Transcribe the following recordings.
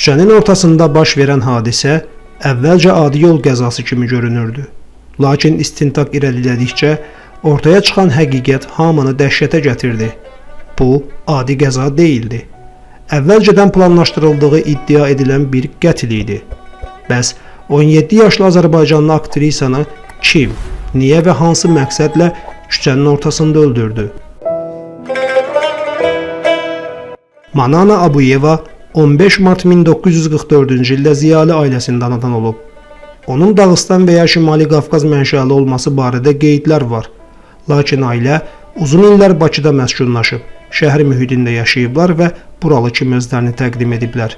Küçənin ortasında baş verən hadisə əvvəlcə adi yol qəzası kimi görünürdü. Lakin istintaq irəlilədikcə ortaya çıxan həqiqət hamını dəhşətə gətirdi. Bu, adi qəza deyildi. Əvvəlcədən planlaşdırıldığı iddia edilən bir qətl idi. Bəs 17 yaşlı Azərbaycanlı aktrisanı kim, niyə və hansı məqsədlə küçənin ortasında öldürdü? Manana Abuyeva 15 mart 1944-cü ildə ziyalı ailəsində anadan olub. Onun Dağıstan və ya Şimali Qafqaz mənşəli olması barədə qeydlər var. Lakin ailə uzun illər Bakıda məskunlaşıb, şəhər mühitində yaşayıblar və buralı kimi özlərini təqdim ediblər.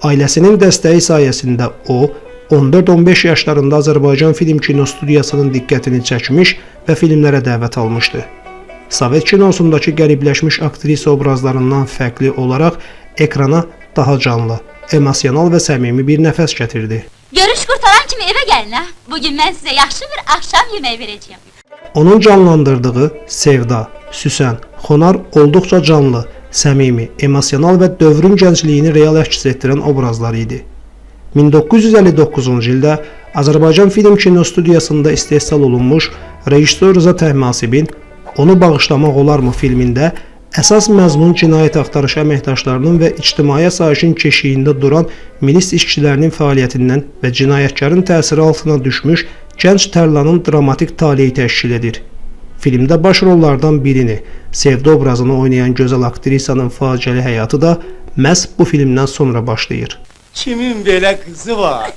Ailəsinin dəstəyi sayəsində o, 14-15 yaşlarında Azərbaycan Film Kino Studiyasının diqqətini çəkmiş və filmlərə dəvət almışdı. Sovet kinosundakı qəribləşmiş aktrisa obrazlarından fərqli olaraq ekrana daha canlı, emosional və səmimi bir nəfəs gətirdi. Görüş qurtaran kimi evə gəlin ha. Bugün mən sizə yaxşı bir axşam yeməyi verəcəyəm. Onun canlandırdığı Sevda, Süsən, Xonar olduqca canlı, səmimi, emosional və dövrün gəncliyini real əks etdirən obrazlar idi. 1959-cu ildə Azərbaycan Film Kino Studiyasında istehsal olunmuş rejissor Rıza Təhmasibin "Onu bağışlamaq olarmı?" filmində əsas məzmun cinayət axtarış əməkdaşlarının və ictimai asayişin keşiyində duran milis işçilərinin fəaliyyətindən və cinayətkarın təsiri altına düşmüş gənc tərlanın dramatik taleyi təşkil edir. Filmdə baş rollardan birini, Sevda obrazını oynayan gözəl aktrisanın faciəli həyatı da məhz bu filmdən sonra başlayır. Kimin belə qızı var?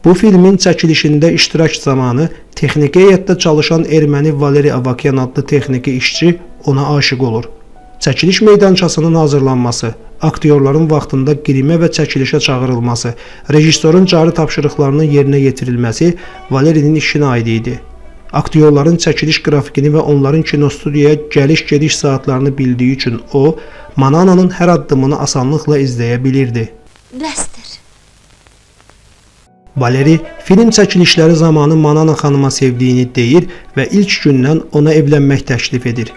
Bu filmin çəkilişində iştirak zamanı texniki heyətdə çalışan erməni Valeri Avakyan adlı texniki işçi ona aşiq olur. Çəkiliş meydançasının hazırlanması, aktyorların vaxtında qrimə və çəkilişə çağırılması, rejissorun cari tapşırıqlarının yerinə yetirilməsi Valerinin işinə aid idi. Aktyorların çəkiliş qrafikini və onların kinostudiyaya gəliş-gediş saatlarını bildiyi üçün o, Manananın hər addımını asanlıqla izləyə bilirdi. Bəsdir. Valeri film çəkilişləri zamanı Manana xanıma sevdiyini deyir və ilk gündən ona evlənmək təklif edir.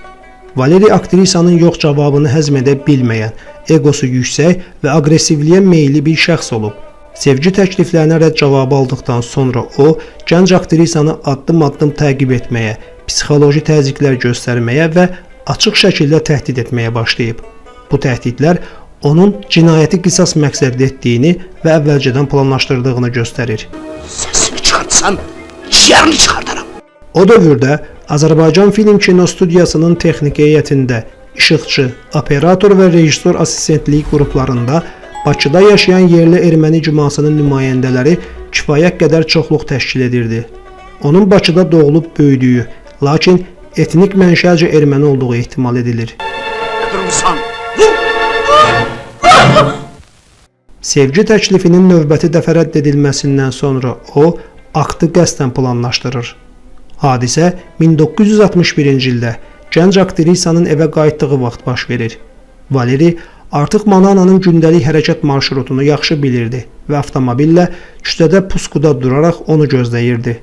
Valeri aktrisanın yox cavabını həzm edə bilməyən, egosu yüksək və aqressivliyə meyilli bir şəxs olub. Sevgi təkliflərinə rədd cavabı aldıqdan sonra o, gənc aktrisanı addım-addım təqib etməyə, psixoloji təzyiqlər göstərməyə və açıq şəkildə təhdid etməyə başlayıb. Bu təhdidlər onun cinayəti qisas məqsədli etdiyini və əvvəlcədən planlaşdırdığını göstərir. Səsini çıxartsan, ciğərini çıxardaram. O dövrdə Azərbaycan Film Kino Studiyasının texniki heyətində işıqçı, operator və rejissor assistentliyi qruplarında Bakıda yaşayan yerli erməni cümasının nümayəndələri kifayət qədər çoxluq təşkil edirdi. Onun Bakıda doğulub böyüdüyü, lakin etnik mənşəlcə erməni olduğu ehtimal edilir. Durmusan. Sevgi təklifinin növbəti dəfə rədd edilməsindən sonra o, aktı qəsdən planlaşdırır. Hadisə 1961-ci ildə gənc aktrisanın evə qayıtdığı vaxt baş verir. Valeri artıq Manananın gündəlik hərəkət marşrutunu yaxşı bilirdi və avtomobillə küçədə puskuda duraraq onu gözləyirdi.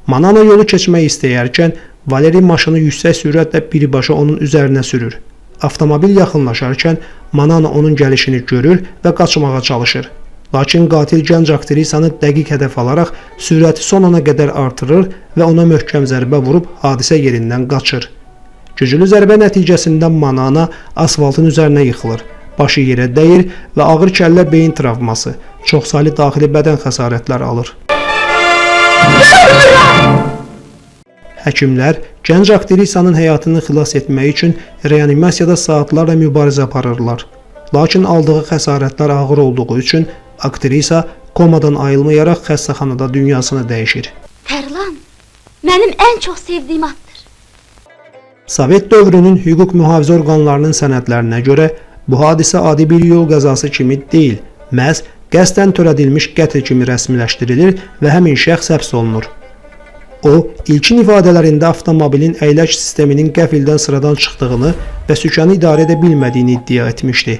Manana yolu keçmək istəyərkən Valeri maşını yüksək sürətlə birbaşa onun üzərinə sürür. Avtomobil yaxınlaşarkən Manana onun gəlişini görür və qaçmağa çalışır. Lakin qatil gənc aktrisanı dəqiq hədəf alaraq sürəti son ana qədər artırır və ona möhkəm zərbə vurub hadisə yerindən qaçır. Güclü zərbə nəticəsində Manana asfaltın üzərinə yıxılır, başı yerə dəyir və ağır kəllə beyin travması, çoxsaylı daxili bədən xəsarətləri alır. Həkimlər gənc aktrisanın həyatını xilas etmək üçün reanimasiyada saatlarla mübarizə aparırlar. Lakin aldığı xəsarətlər ağır olduğu üçün aktrisa komadan ayılmayaraq xəstəxanada dünyasını dəyişir. Tərlan, mənim ən çox sevdiyim addır. Sovet dövrünün hüquq mühafizə orqanlarının sənədlərinə görə bu hadisə adi bir yol qəzası kimi deyil, məhz qəsdən törədilmiş qətl kimi rəsmiləşdirilir və həmin şəxs həbs olunur. O, ilkin ifadələrində avtomobilin əyləc sisteminin qəfildən sıradan çıxdığını və sükanı idarə edə bilmədiyini iddia etmişdi.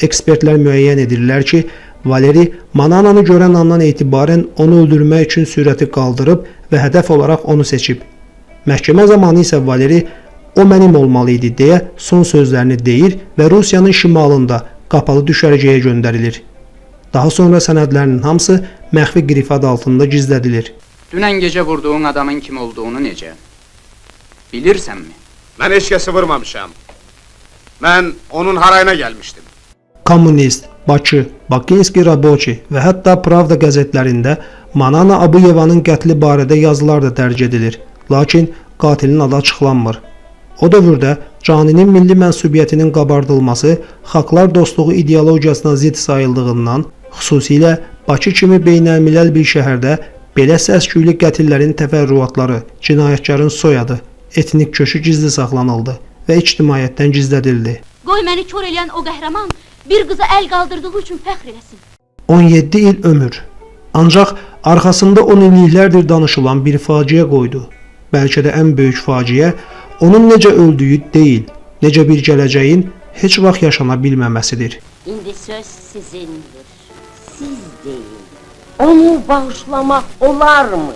Ekspertlər müəyyən edirlər ki, Valeri Manananı görən andan etibarən onu öldürmək üçün sürəti qaldırıb və hədəf olaraq onu seçib. Məhkəmə zamanı isə Valeri "O mənim olmalı idi" deyə son sözlərini deyir və Rusiyanın şimalında qapalı düşərgəyə göndərilir. Daha sonra sənədlərinin hamısı məxfi qrif adı altında gizlədilir. Dünən gecə vurduğun adamın kim olduğunu necə? Bilirsənmi? Mən heç kəsi vurmamışam. Mən onun harayına gəlmişdim. Kommunist, Bakı, Bakınski Rabochi və hətta Pravda qəzetlərində Manana Abuyevanın qətli barədə yazılar da dərc edilir. Lakin qatilin adı açıqlanmır. O dövrdə caninin milli mənsubiyyətinin qabardılması xalqlar dostluğu ideologiyasına zidd sayıldığından, xüsusilə Bakı kimi beynəlmiləl bir şəhərdə belə səs-küylü qətillərin təfərrüatları, cinayətkarın soyadı, etnik kökü gizli saxlanıldı və ictimaiyyətdən gizlədildi. Qoy məni kör eləyən o qəhrəman bir qıza əl qaldırdığı üçün fəxr eləsin. 17 il ömür. Ancaq arxasında 10 illiklərdir danışılan bir faciə qoydu. Bəlkə də ən böyük faciə onun necə öldüyü deyil, necə bir gələcəyin heç vaxt yaşana bilməməsidir. İndi söz sizindir. Siz deyin. Onu bağışlamaq olarmı?